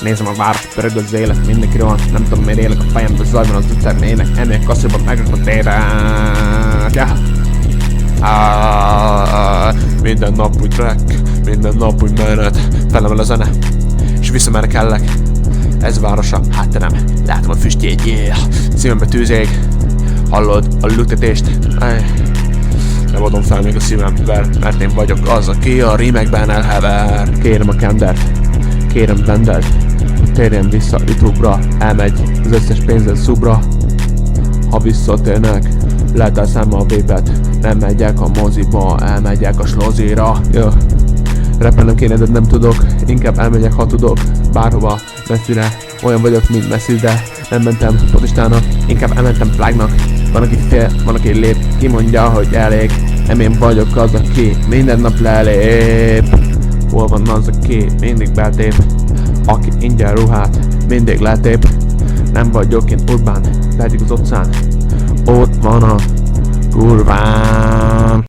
Nézem a város, pörög az élet, mindenki rohan. Nem tudom miért élek a fejembe, zajban az utcán ének. Ennél kasszában megrakott élet. Minden nap úgy track, minden nap úgy menet. Felemel a zene, és visszamerre kellek. Ez a városa, hátterem, látom a füstjét, yeah. Szívembe tűzég, hallod a lüktetést. Nem adom fel még a szívemvel, mert én vagyok az, aki a rímekben elhever. Kérem a kendert, kérem vendelt, térjen vissza YouTube-ra, elmegy az összes pénzed szubra. Ha visszatérnek, lehet elszámol a vépet, nem megyek a moziba, elmegyek a slozira. Rappelnem kéne, de nem tudok, inkább elmegyek, ha tudok, bárhova, messzire. Olyan vagyok, mint Messi, de nem mentem potistának, inkább elmentem plágnak. Van, aki fél, van, aki lép, ki mondja, hogy elég. Nem én vagyok az, aki minden nap lelép. Hol van az, aki mindig beltép, aki ingyen ruhát mindig letép. Nem vagyok én urbán, pedig az utcán ott van a kurvám.